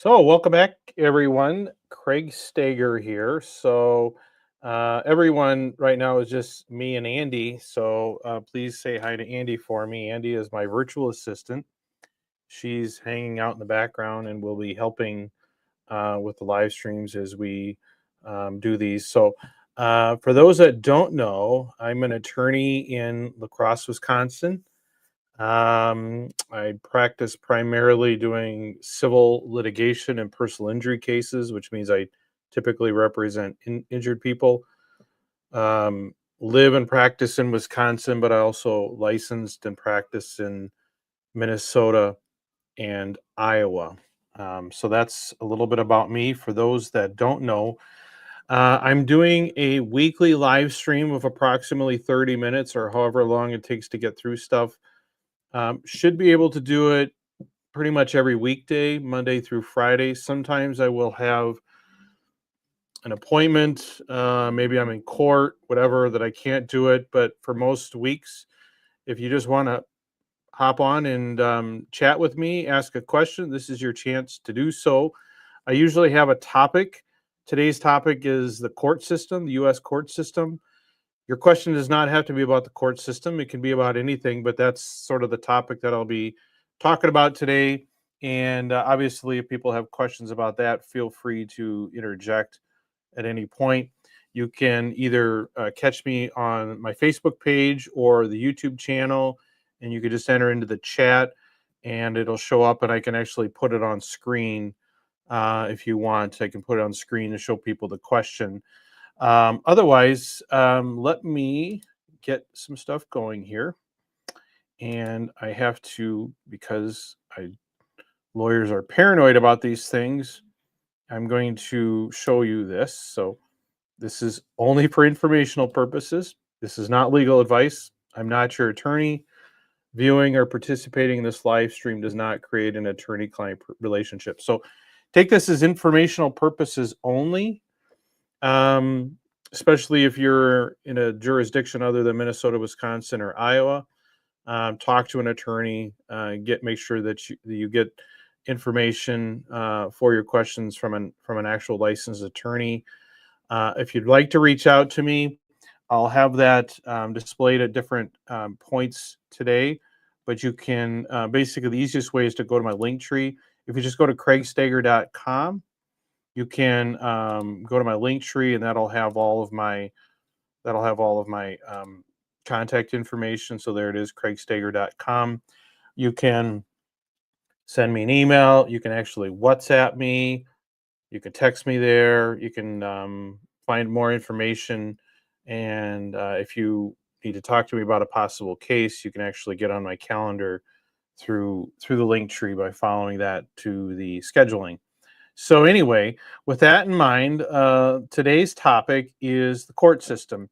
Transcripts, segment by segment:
So, welcome back, everyone. Craig Steger here. Everyone right now is just me and Andy. Please say hi to Andy for me. Andy is my virtual assistant. She's hanging out in the background and will be helping with the live streams as we do these. For those that don't know, I'm an attorney in La Crosse, Wisconsin. I practice primarily doing civil litigation and personal injury cases, which means I typically represent injured people. Live and practice in Wisconsin, but I also licensed and practice in Minnesota and Iowa. So that's a little bit about me. For those that don't know, I'm doing a weekly live stream of approximately 30 minutes or however long it takes to get through stuff. Should be able to do it pretty much every weekday, Monday through Friday. Sometimes I will have an appointment. Maybe I'm in court, whatever, that I can't do it. But for most weeks, if you just want to hop on and chat with me, ask a question, this is your chance to do so. I usually have a topic. Today's topic is the court system, the U.S. court system. Your question does not have to be about the court system. It can be about anything, but that's sort of the topic that I'll be talking about today. And obviously, if people have questions about that, feel free to interject at any point. You can either catch me on my Facebook page or the YouTube channel, and you can just enter into the chat and it'll show up, and I can actually put it on screen if you want. I can put it on screen to show people the question. Otherwise, let me get some stuff going here. And I have to, because lawyers are paranoid about these things, I'm going to show you this. So this is only for informational purposes. This is not legal advice. I'm not your attorney. Viewing or participating in this live stream does not create an attorney-client relationship. So take this as informational purposes only. Especially if you're in a jurisdiction other than Minnesota, Wisconsin, or Iowa. Talk to an attorney. Make sure that you get information for your questions from an actual licensed attorney. If you'd like to reach out to me, I'll have that displayed at different points today. But you can basically, the easiest way is to go to my link tree. If you just go to craigsteger.com, you can go to my link tree, and that'll have all of my contact information. So there it is, craigsteger.com. You can send me an email. You can actually WhatsApp me. You can text me there. You can find more information. And if you need to talk to me about a possible case, you can actually get on my calendar through the link tree by following that to the scheduling. So anyway, with that in mind, today's topic is the court system.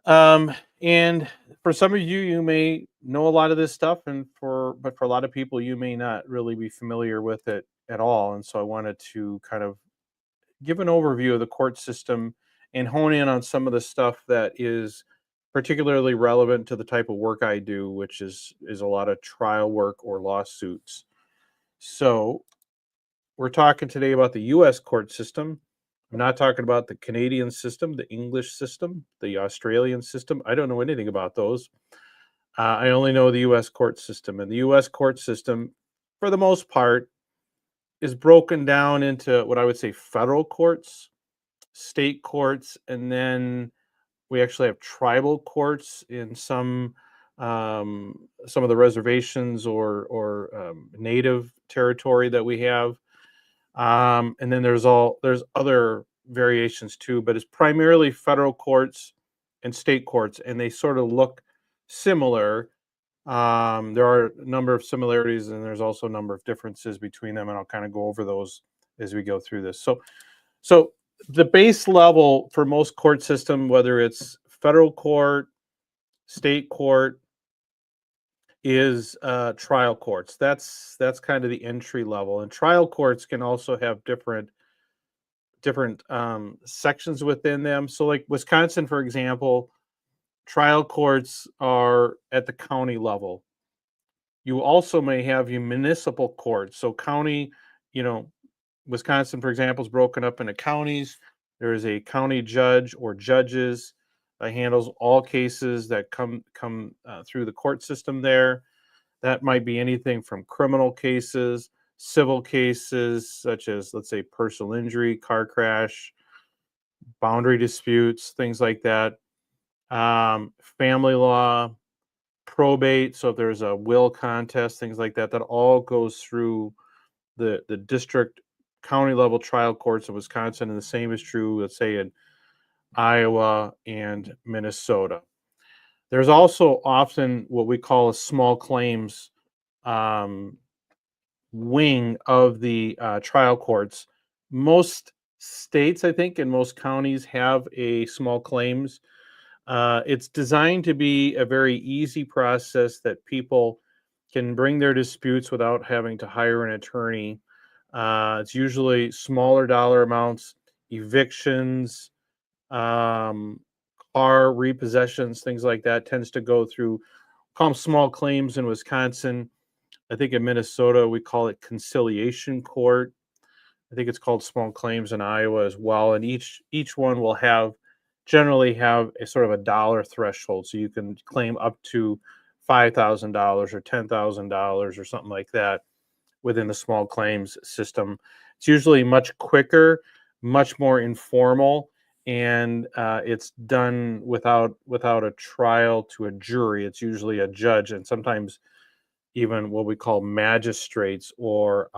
And for some of you, you may know a lot of this stuff, but for a lot of people, you may not really be familiar with it at all. And so I wanted to kind of give an overview of the court system and hone in on some of the stuff that is particularly relevant to the type of work I do, which is a lot of trial work or lawsuits. So we're talking today about the U.S. court system. I'm not talking about the Canadian system, the English system, the Australian system. I don't know anything about those. I only know the U.S. court system. And the U.S. court system, for the most part, is broken down into what I would say federal courts, state courts, and then we actually have tribal courts in some of the reservations or native territory that we have. And then there's other variations too, but it's primarily federal courts and state courts, and they sort of look similar. There are a number of similarities, and there's also a number of differences between them, and I'll kind of go over those as we go through this. So the base level for most court system, whether it's federal court, state court, is trial courts. That's kind of the entry level, and trial courts can also have different sections within them. So like Wisconsin, for example, trial courts are at the county level. You also may have your municipal courts. So county, you know, Wisconsin, for example, is broken up into counties. There is a county judge or judges that handles all cases that come through the court system there. That might be anything from criminal cases, civil cases, such as, let's say, personal injury, car crash, boundary disputes, things like that. Family law, probate. So if there's a will contest, things like that, that all goes through the district county level trial courts of Wisconsin. And the same is true, let's say, in Iowa and Minnesota. There's also often what we call a small claims um, wing of the trial courts. Most states, I think, and most counties have a small claims. It's designed to be a very easy process that people can bring their disputes without having to hire an attorney. It's usually smaller dollar amounts, evictions, um, car repossessions, things like that tends to go through, call them small claims in Wisconsin. I think in Minnesota we call it conciliation court. I think it's called small claims in Iowa as well. And each one will generally have a sort of a dollar threshold. So you can claim up to $5,000 or $10,000 or something like that within the small claims system. It's usually much quicker, much more informal, and it's done without a trial to a jury. It's usually a judge, and sometimes even what we call magistrates, or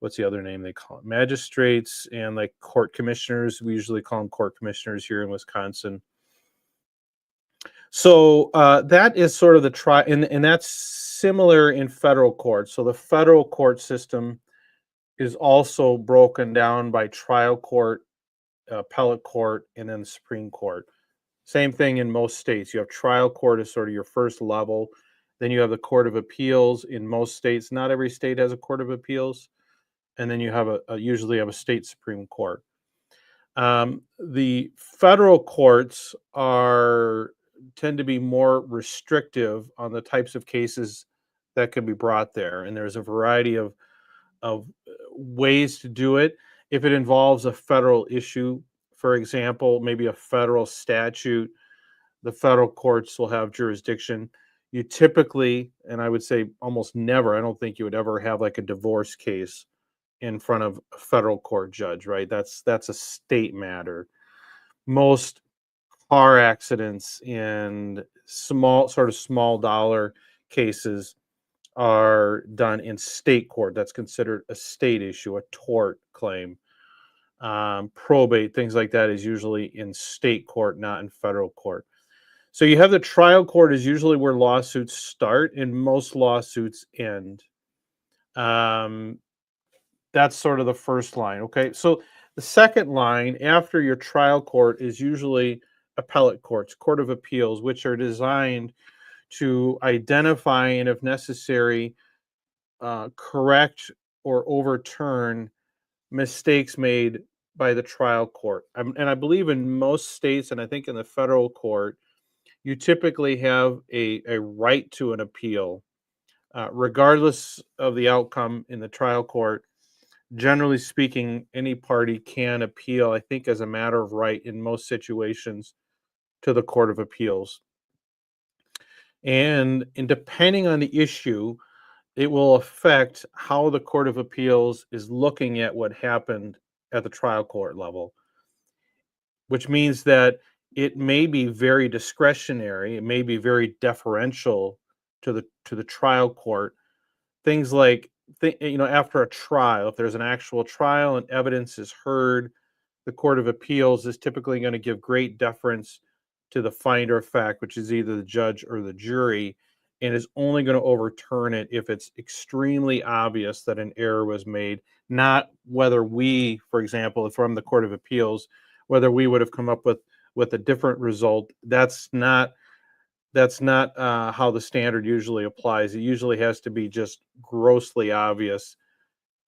what's the other name they call it? Magistrates and like court commissioners. We usually call them court commissioners here in Wisconsin. So that is sort of the and that's similar in federal court. So the federal court system is also broken down by trial court, appellate court, and then the Supreme Court. Same thing in most states. You have trial court as sort of your first level. Then you have the Court of Appeals in most states. Not every state has a Court of Appeals. And then you have usually have a state Supreme Court. The federal courts tend to be more restrictive on the types of cases that can be brought there, and there's a variety of ways to do it. If it involves a federal issue, for example, maybe a federal statute, the federal courts will have jurisdiction. You typically, and I would say almost never, I don't think you would ever have like a divorce case in front of a federal court judge, right? That's a state matter. Most car accidents and small dollar cases are done in state court. That's considered a state issue, a tort claim. Probate, things like that, is usually in state court, not in federal court. So you have the trial court is usually where lawsuits start, and most lawsuits end. That's sort of the first line. Okay, so the second line after your trial court is usually appellate courts, Court of Appeals, which are designed to identify and, if necessary, correct or overturn mistakes made by the trial court. And I believe in most states, and I think in the federal court, you typically have a right to an appeal, regardless of the outcome in the trial court. Generally speaking, any party can appeal, I think, as a matter of right in most situations to the Court of Appeals. And depending on the issue, it will affect how the Court of Appeals is looking at what happened at the trial court level, which means that it may be very discretionary, it may be very deferential to the trial court. Things like, after a trial, if there's an actual trial and evidence is heard, the Court of Appeals is typically going to give great deference to the finder of fact, which is either the judge or the jury, and is only going to overturn it if it's extremely obvious that an error was made, not whether we, for example, from the Court of Appeals, whether we would have come up with a different result. That's not how the standard usually applies. It usually has to be just grossly obvious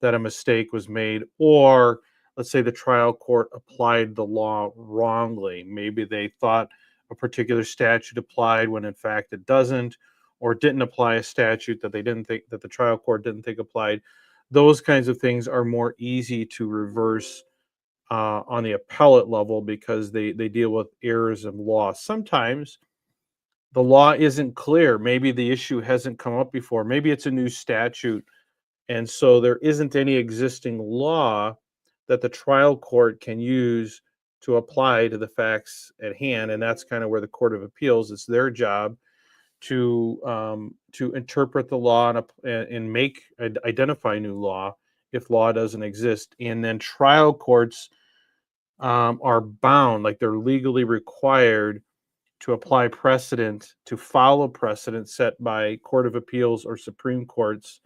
that a mistake was made, or let's say the trial court applied the law wrongly. Maybe they thought a particular statute applied when in fact it doesn't, or didn't apply a statute that they didn't think that the trial court didn't think applied. those kinds of things are more easy to reverse on the appellate level because they deal with errors of law. Sometimes the law isn't clear. Maybe the issue hasn't come up before. Maybe it's a new statute, and so there isn't any existing law that the trial court can use to apply to the facts at hand. And that's kind of where the Court of Appeals, it's their job to interpret the law and identify new law if law doesn't exist. And then trial courts are bound, like they're legally required to apply precedent, to follow precedent set by Court of Appeals or Supreme Courts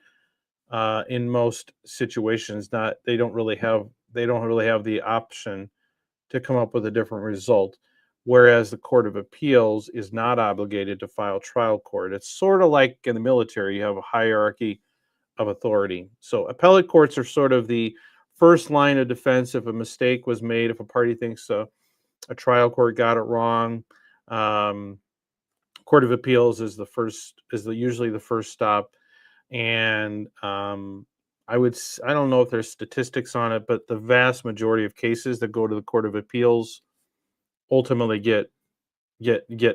in most situations. Not they don't really have the option to come up with a different result. Whereas the Court of Appeals is not obligated to file trial court. It's sort of like in the military, you have a hierarchy of authority. So appellate courts are sort of the first line of defense if a mistake was made, if a party thinks a trial court got it wrong. Um, Court of Appeals is usually the first stop, and I don't know if there's statistics on it, but the vast majority of cases that go to the Court of Appeals ultimately get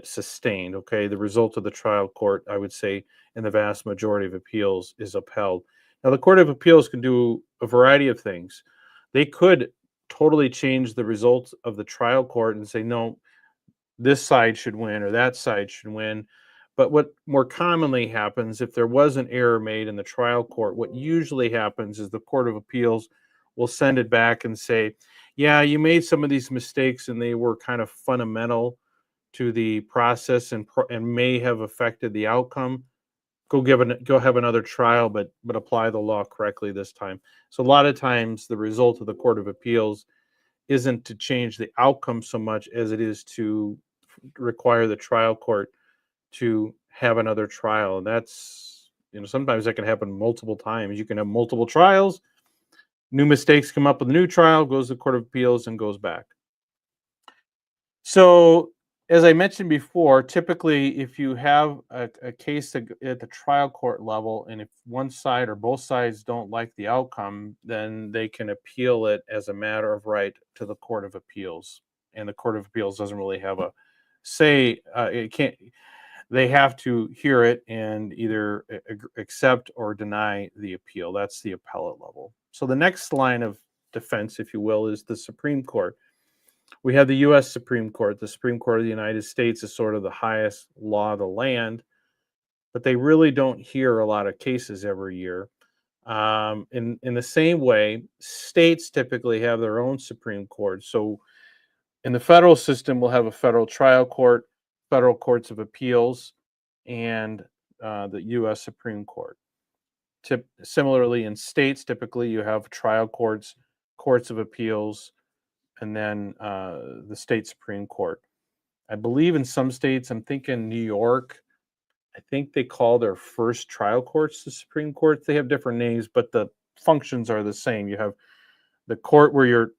sustained. Okay, the result of the trial court, I would say, in the vast majority of appeals is upheld. Now, the Court of Appeals can do a variety of things. They could totally change the results of the trial court and say, no, this side should win or that side should win. But what more commonly happens, if there was an error made in the trial court, what usually happens is the Court of Appeals will send it back and say, yeah, you made some of these mistakes and they were kind of fundamental to the process and may have affected the outcome. Go have another trial, but apply the law correctly this time. So a lot of times the result of the Court of Appeals isn't to change the outcome so much as it is to require the trial court to have another trial. And that's, sometimes that can happen multiple times. You can have multiple trials, new mistakes come up with a new trial, goes to the Court of Appeals and goes back. So, as I mentioned before, typically if you have a case at the trial court level, and if one side or both sides don't like the outcome, then they can appeal it as a matter of right to the Court of Appeals. And the Court of Appeals doesn't really have a say. It can't. They have to hear it and either accept or deny the appeal. That's the appellate level. So the next line of defense, if you will, is the Supreme Court. We have the U.S. Supreme Court. The Supreme Court of the United States is sort of the highest law of the land, but they really don't hear a lot of cases every year. In the same way, states typically have their own Supreme Court. So in the federal system, we'll have a federal trial court, federal courts of appeals, and the U.S. Supreme Court. Similarly, in states, typically you have trial courts, courts of appeals, and then the state Supreme Court. I believe in some states, I'm thinking New York, I think they call their first trial courts the Supreme Court. They have different names, but the functions are the same. You have the court where your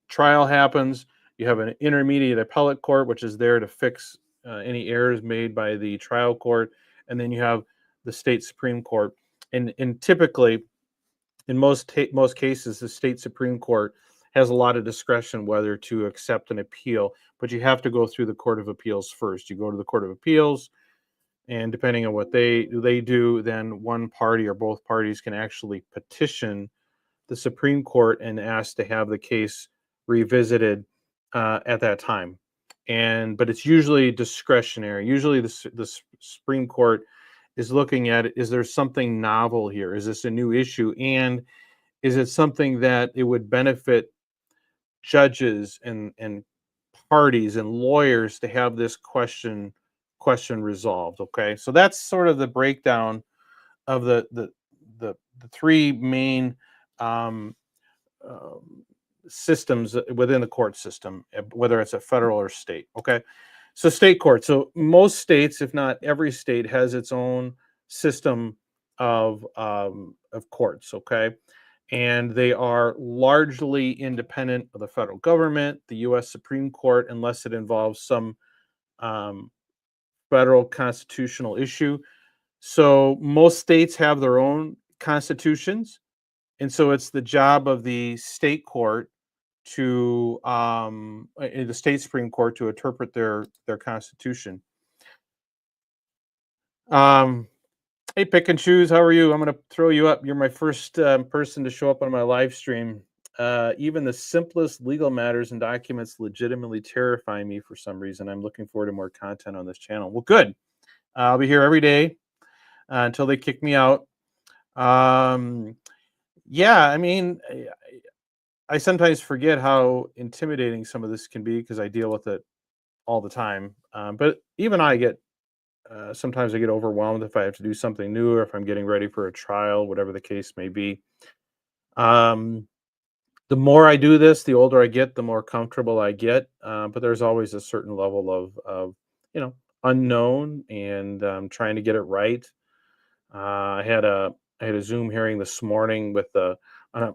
trial happens. You have an intermediate appellate court, which is there to fix any errors made by the trial court. And then you have the state Supreme Court. And typically, in most cases, the state Supreme Court has a lot of discretion whether to accept an appeal, but you have to go through the Court of Appeals first. You go to the Court of Appeals, and depending on what they do, then one party or both parties can actually petition the Supreme Court and ask to have the case revisited at that time. But it's usually discretionary. Usually, the Supreme Court is looking at, is there something novel here? Is this a new issue? And is it something that it would benefit judges and parties and lawyers to have this question resolved? Okay, so that's sort of the breakdown of the three main um, systems within the court system, whether it's a federal or state. Okay, so state court. So most states, if not every state, has its own system of courts. Okay, and they are largely independent of the federal government, the U.S. Supreme Court, unless it involves some um, federal constitutional issue. So most states have their own constitutions, And so it's the job of the state court to the state supreme court to interpret their constitution. Um, Hey, pick and choose. How are you? I'm going to throw you up. You're my first person to show up on my live stream. Even the simplest legal matters and documents legitimately terrify me for some reason. I'm looking forward to more content on this channel. Well, good. I'll be here every day until they kick me out. Um, yeah, I mean, I sometimes forget how intimidating some of this can be because I deal with it all the time. But even I get sometimes I get overwhelmed if I have to do something new or if I'm getting ready for a trial, whatever the case may be. Um, the more I do this, the older I get, the more comfortable I get. But there's always a certain level of you know, unknown and trying to get it right. I had a Zoom hearing this morning with on a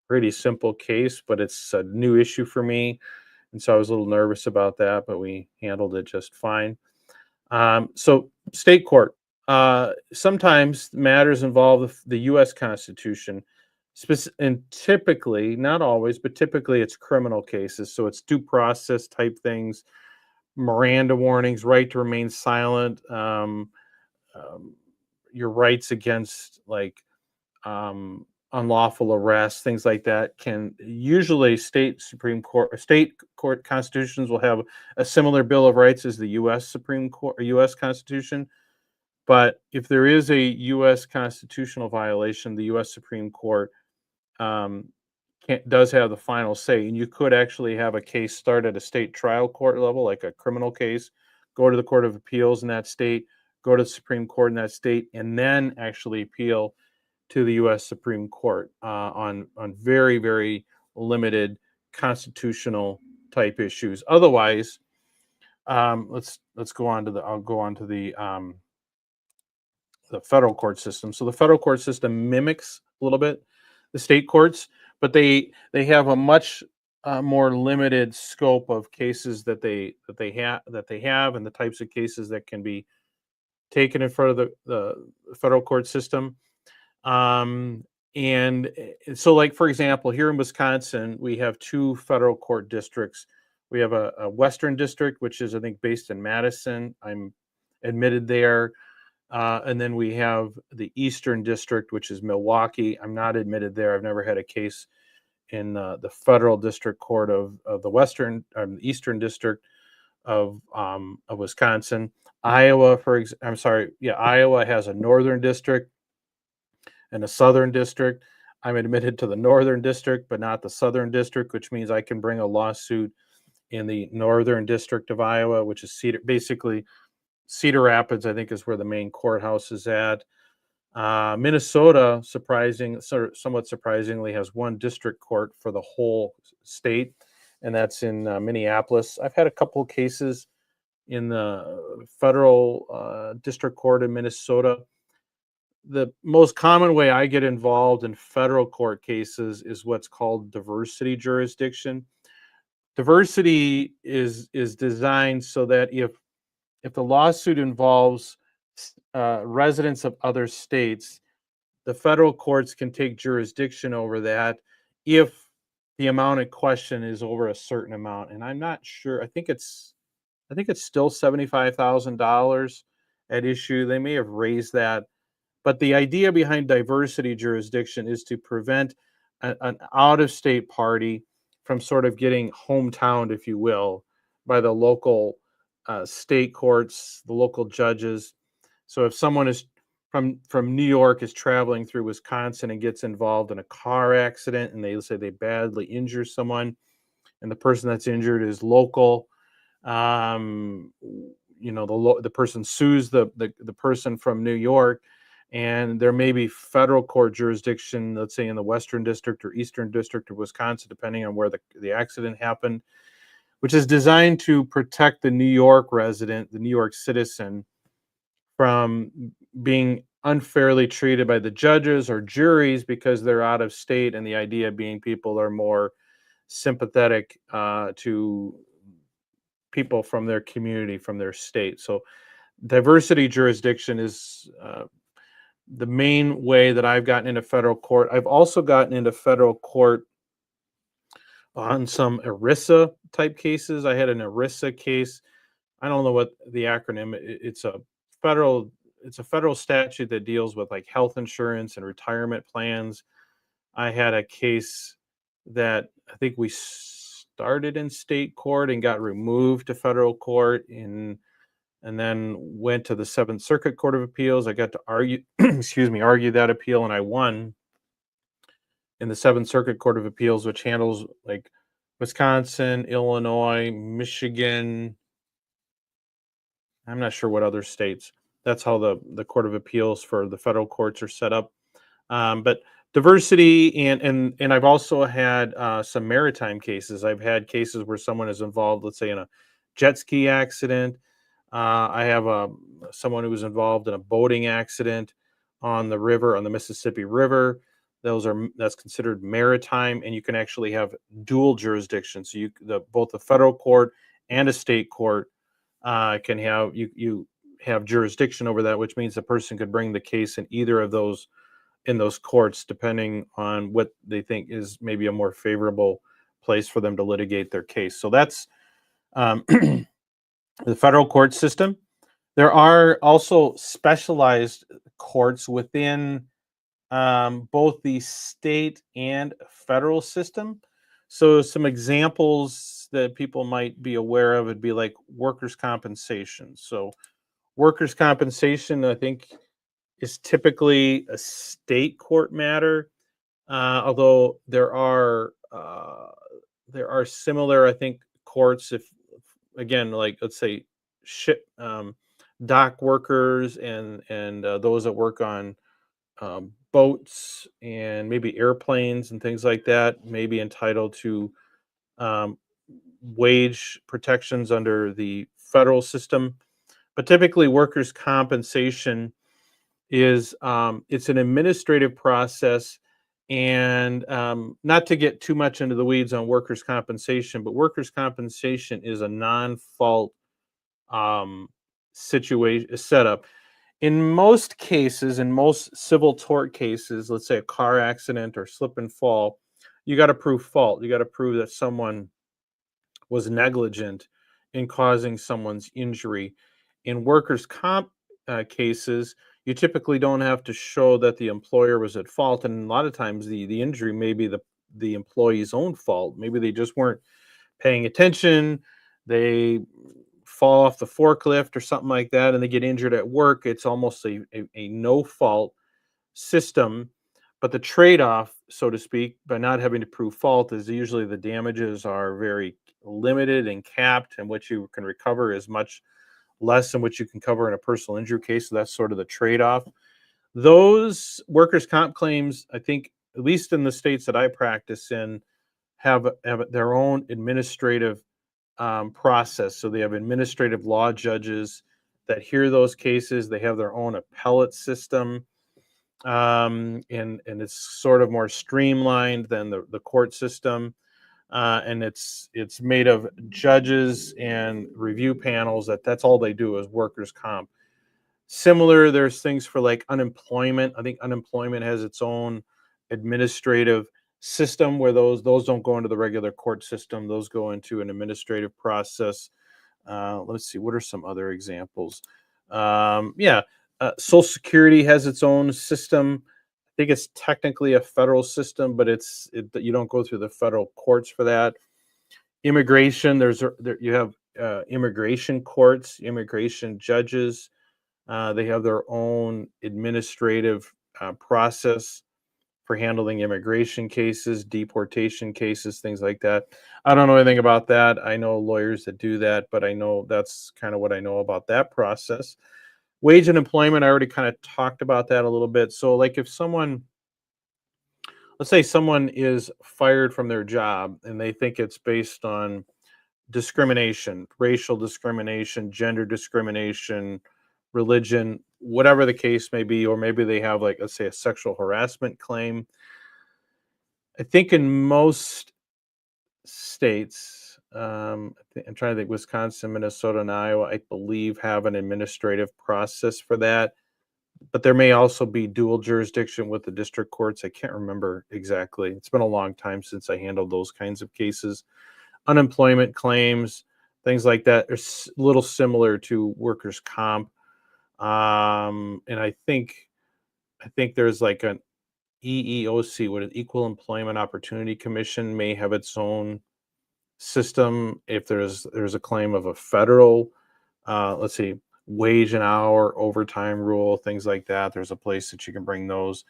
pretty simple case, but it's a new issue for me, and so I was a little nervous about that, but we handled it just fine. So state court. Sometimes matters involve the U.S. Constitution, and typically, not always, but typically, it's criminal cases. So it's due process type things, Miranda warnings, right to remain silent, um, your rights against unlawful arrest, things like that. Can usually state court constitutions will have a similar Bill of Rights as the U.S. Supreme Court or U.S. Constitution. But if there is a U.S. constitutional violation, the U.S. Supreme Court um, does have the final say, and you could actually have a case start at a state trial court level, like a criminal case, go to the Court of Appeals in that state, go to the Supreme Court in that state, and then actually appeal to the U.S. Supreme Court on very very limited constitutional type issues. Otherwise, let's go on to the I'll go on to the federal court system. So the federal court system mimics a little bit the state courts, but they have a much more limited scope of cases that they have, and the types of cases that can be taken in front of the federal court system. Um, so, like for example, here in Wisconsin, we have two federal court districts. We have a Western district, which is I think based in Madison. I'm admitted there. And then we have the Eastern District, which is Milwaukee. I'm not admitted there. I've never had a case in the Federal District Court of the Eastern District of Wisconsin. Iowa, I'm sorry, yeah, Iowa has a Northern District and a Southern District. I'm admitted to the Northern District, but not the Southern District, which means I can bring a lawsuit in the Northern District of Iowa, which is basically Cedar Rapids, I think, is where the main courthouse is at. Minnesota, somewhat surprisingly, has one district court for the whole state, and that's in Minneapolis. I've had a couple of cases in the federal district court in Minnesota. The most common way I get involved in federal court cases is what's called diversity jurisdiction. Diversity is designed so that if the lawsuit involves residents of other states, the federal courts can take jurisdiction over that if the amount in question is over a certain amount. And I'm not sure. I think it's still $75,000 at issue. They may have raised that, but the idea behind diversity jurisdiction is to prevent an out of state party from sort of getting hometowned, if you will, by the local state courts, the local judges. So if someone is from New York is traveling through Wisconsin and gets involved in a car accident and they say they badly injure someone and the person that's injured is local, um, the person sues the person from New York, and there may be federal court jurisdiction, let's say in the Western District or Eastern District of Wisconsin, depending on where the accident happened, which is designed to protect the New York resident, the New York citizen, from being unfairly treated by the judges or juries because they're out of state, and the idea being people are more sympathetic to people from their community, from their state. So diversity jurisdiction is the main way that I've gotten into federal court. I've also gotten into federal court on some ERISA type cases. I had an ERISA case. I don't know what the acronym. Federal. It's a federal statute that deals with like health insurance and retirement plans. I had a case that I think we started in state court and got removed to federal court and then went to the Seventh Circuit Court of Appeals. I got to argue, excuse me, argue that appeal, and I won in the Seventh Circuit Court of Appeals, which handles like Wisconsin, Illinois, Michigan. I'm not sure what other states. That's how the Court of Appeals for the federal courts are set up. But diversity and I've also had some maritime cases. I've had cases where someone is involved, let's say, in a jet ski accident. I have someone who was involved in a boating accident on the river, on the Mississippi River. That's considered maritime, and you can actually have dual jurisdiction. So both the federal court and a state court can have you have jurisdiction over that, which means the person could bring the case in either of those in those courts, depending on what they think is maybe a more favorable place for them to litigate their case. So that's the federal court system. There are also specialized courts within both the state and federal system. So some examples that people might be aware of would be like workers' compensation. So workers' compensation, I think, is typically a state court matter, although there are similar, I think, courts. If again, like let's say ship dock workers and those that work on boats and maybe airplanes and things like that may be entitled to um, wage protections under the federal system. But typically, workers' compensation is it's an administrative process, and not to get too much into the weeds on workers' compensation, but workers' compensation is a non-fault situation setup. In most cases, in most civil tort cases, let's say a car accident or slip and fall, you got to prove fault. You got to prove that someone was negligent in causing someone's injury. In workers' comp cases, you typically don't have to show that the employer was at fault, and a lot of times the injury may be the employee's own fault. Maybe they just weren't paying attention. They fall off the forklift or something like that, and they get injured at work. It's almost a no fault system. But the trade-off, so to speak, by not having to prove fault is usually the damages are very limited and capped, and what you can recover is much less than what you can cover in a personal injury case. So that's sort of the trade-off. Those workers' comp claims, I think, at least in the states that I practice in, have their own administrative process. So they have administrative law judges that hear those cases. They have their own appellate system, and it's sort of more streamlined than the court system. And it's made of judges and review panels. That's all they do is workers' comp. Similar, there's things for like unemployment. I think unemployment has its own administrative system where those don't go into the regular court system. Those go into an administrative process. Let's see, what are some other examples? Social Security has its own system. I think it's technically a federal system, but you don't go through the federal courts for that. Immigration, you have immigration courts, immigration judges. They have their own administrative process for handling immigration cases, deportation cases, things like that. I don't know anything about that. I know lawyers that do that, but I know that's kind of what I know about that process. Wage and employment, I already kind of talked about that a little bit. So, like if let's say someone is fired from their job and they think it's based on discrimination, racial discrimination, gender discrimination, religion, whatever the case may be, or maybe they have, like, let's say, a sexual harassment claim. I think in most states, I'm trying to think, Wisconsin, Minnesota, and Iowa, I believe, have an administrative process for that. but there may also be dual jurisdiction with the district courts. I can't remember exactly. It's been a long time since I handled those kinds of cases. Unemployment claims, things like that, are a little similar to workers' comp. And I think there's like an EEOC, what an Equal Employment Opportunity Commission, may have its own system if there's a claim of a federal, let's see, wage and hour, overtime rule, things like that. There's a place that you can bring those.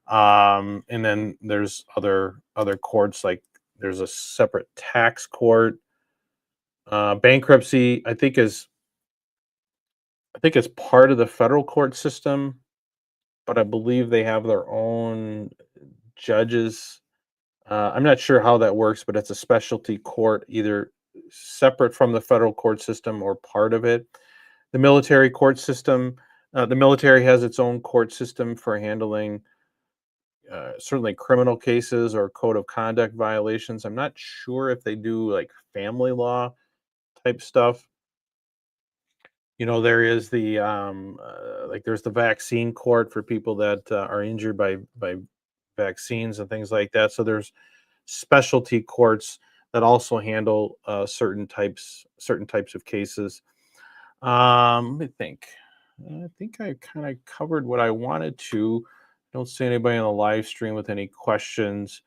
And then there's other courts, like there's a separate tax court. Bankruptcy, I think is part of the federal court system, but I believe they have their own judges. I'm not sure how that works, but it's a specialty court, either separate from the federal court system or part of it. The military court system, the military has its own court system for handling certainly criminal cases or code of conduct violations. I'm not sure if they do like family law type stuff. There is the like there's the vaccine court for people that are injured by vaccines and things like that. So there's specialty courts that also handle certain types of cases. Let me think. I think I kind of covered what I wanted to. Don't see anybody on the live stream with any questions.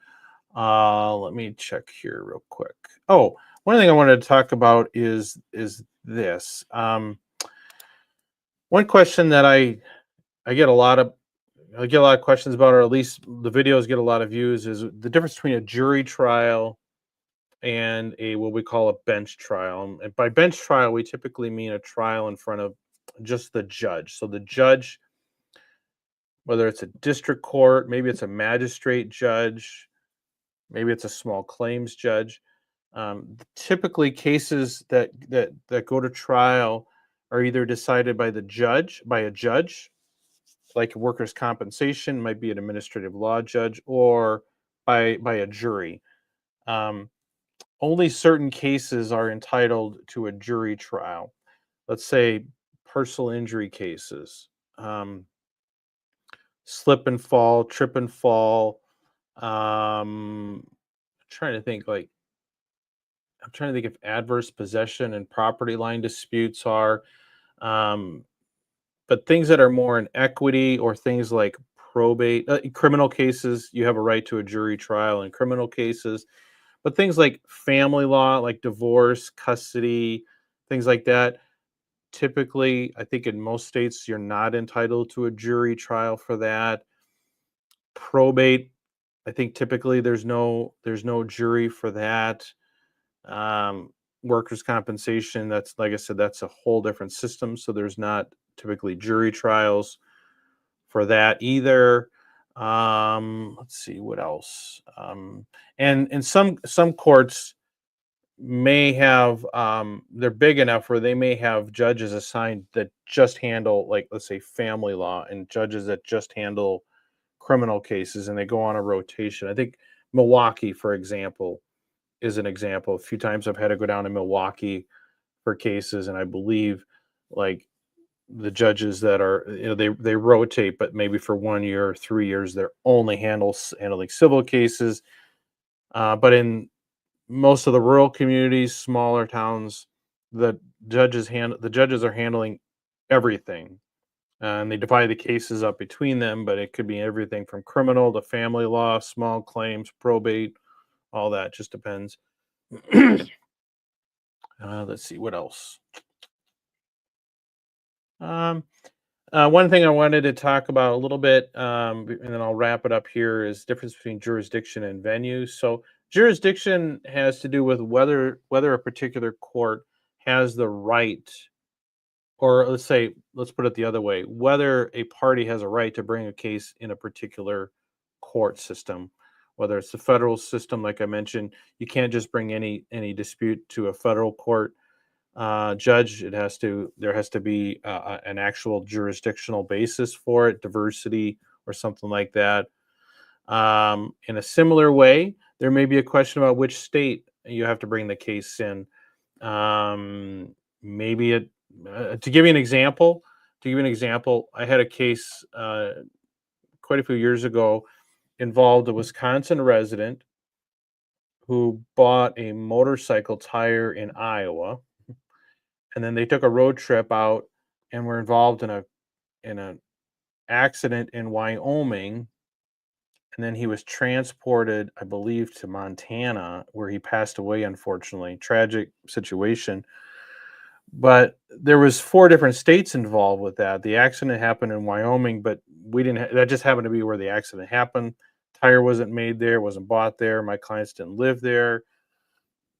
Let me check here real quick. Oh, one thing I wanted to talk about is this. One question that I get a lot of questions about, or at least the videos get a lot of views, is the difference between a jury trial and a what we call a bench trial. And by bench trial, we typically mean a trial in front of just the judge. So the judge, whether it's a district court, maybe it's a magistrate judge, maybe it's a small claims judge. Typically, cases that go to trial are either decided by a judge, like workers' compensation, might be an administrative law judge, or by a jury. Um, Only certain cases are entitled to a jury trial. Let's say personal injury cases, slip and fall, trip and fall. Trying to think like I'm trying to think if adverse possession and property line disputes are, um, but things that are more in equity, or things like probate, criminal cases, you have a right to a jury trial in criminal cases. But things like family law, like divorce, custody, things like that, typically, I think in most states, you're not entitled to a jury trial for that. Probate, I think typically there's no jury for that. Um, Workers' compensation, that's like I said, that's a whole different system. So there's not typically jury trials for that either. Let's see what else. And some courts may have they're big enough where they may have judges assigned that just handle, like, let's say, family law, and judges that just handle criminal cases, and they go on a rotation. I think Milwaukee, for example, is an example. A few times I've had to go down to Milwaukee for cases, and I believe, like, the judges that are, they rotate, but maybe for 1 year or 3 years they're only handling civil cases. But in most of the rural communities, smaller towns, the the judges are handling everything, and they divide the cases up between them. But it could be everything from criminal to family law, small claims, probate, all that. Just depends. Let's see what else. Um, One thing I wanted to talk about a little bit, and then I'll wrap it up here, is difference between jurisdiction and venue. So jurisdiction has to do with whether a particular court has the right, or let's put it the other way, whether a party has a right to bring a case in a particular court system. Whether it's the federal system, like I mentioned, you can't just bring any dispute to a federal court judge. There has to be an actual jurisdictional basis for it, diversity or something like that. In a similar way, there may be a question about which state you have to bring the case in. Maybe to give you an example, To give you an example, I had a case quite a few years ago involved a Wisconsin resident who bought a motorcycle tire in Iowa, and then they took a road trip out and were involved in an accident in Wyoming, and then he was transported, I believe, to Montana, where he passed away, unfortunately. Tragic situation. But there was 4 different states involved with that. The accident happened in Wyoming, but we didn't that just happened to be where the accident happened. Tire wasn't made there, wasn't bought there. My clients didn't live there.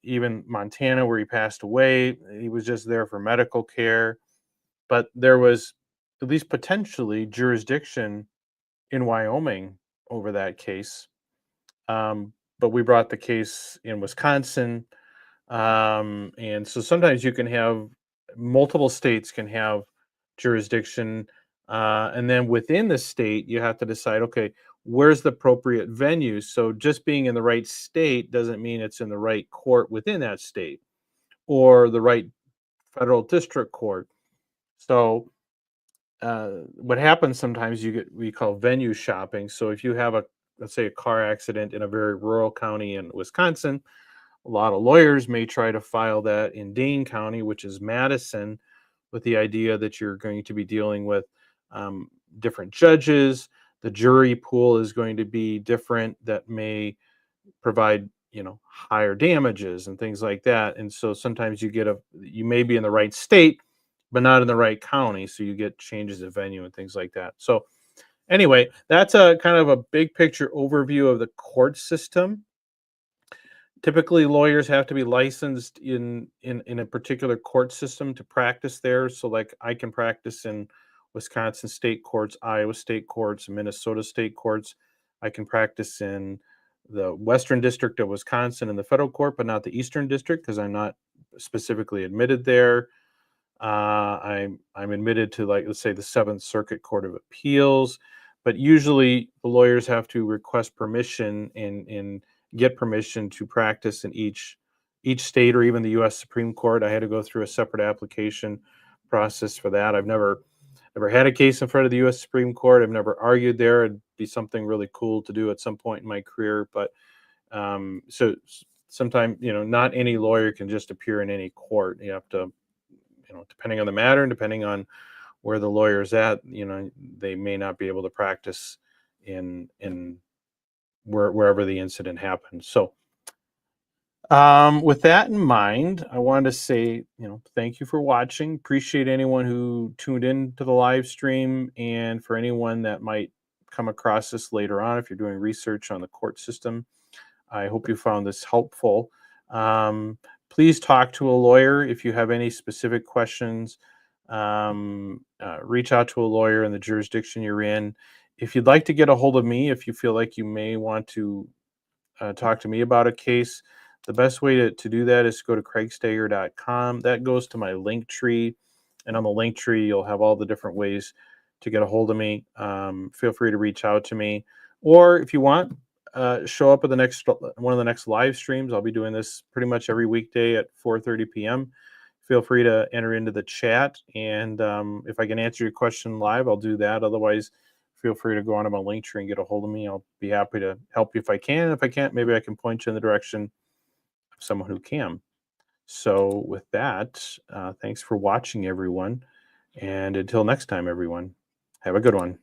Even Montana, where he passed away, he was just there for medical care. But there was at least potentially jurisdiction in Wyoming over that case. But we brought the case in Wisconsin. And so sometimes you can have multiple states can have jurisdiction. And then within the state, you have to decide, okay, where's the appropriate venue? So just being in the right state doesn't mean it's in the right court within that state or the right federal district court. So what happens sometimes you get we call venue shopping. So if you have a let's say a car accident in a very rural county in Wisconsin, a lot of lawyers may try to file that in Dane County, which is Madison, with the idea that you're going to be dealing with um, different judges. The jury pool is going to be different. That may provide higher damages and things like that. And so sometimes you may be in the right state, but not in the right county, so you get changes of venue and things like that. So anyway, that's a kind of a big picture overview of the court system. Typically, lawyers have to be licensed in a particular court system to practice there. So, like, I can practice in Wisconsin state courts, Iowa state courts, Minnesota state courts. I can practice in the Western District of Wisconsin in the federal court, but not the Eastern District because I'm not specifically admitted there. I'm admitted to, like, let's say the Seventh Circuit Court of Appeals, but usually the lawyers have to request permission and get permission to practice in each state or even the U.S. Supreme Court. I had to go through a separate application process for that. I've never had a case in front of the U.S. Supreme Court. I've never argued there. It'd be something really cool to do at some point in my career, but so sometimes not any lawyer can just appear in any court. You have to depending on the matter and depending on where the lawyer is at, they may not be able to practice in wherever the incident happened. So, with that in mind, I wanted to say, thank you for watching. Appreciate anyone who tuned in to the live stream, and for anyone that might come across this later on, if you're doing research on the court system, I hope you found this helpful. Please talk to a lawyer if you have any specific questions. Reach out to a lawyer in the jurisdiction you're in. If you'd like to get a hold of me, if you feel like you may want to talk to me about a case, the best way to do that is to go to craigsteger.com. That goes to my link tree. And on the link tree, you'll have all the different ways to get a hold of me. Feel free to reach out to me. Or if you want, show up at one of the next live streams. I'll be doing this pretty much every weekday at 4:30 p.m. Feel free to enter into the chat, and if I can answer your question live, I'll do that. Otherwise, feel free to go onto my link tree and get a hold of me. I'll be happy to help you if I can. If I can't, maybe I can point you in the direction of someone who can. So with that, thanks for watching, everyone. And until next time, everyone, have a good one.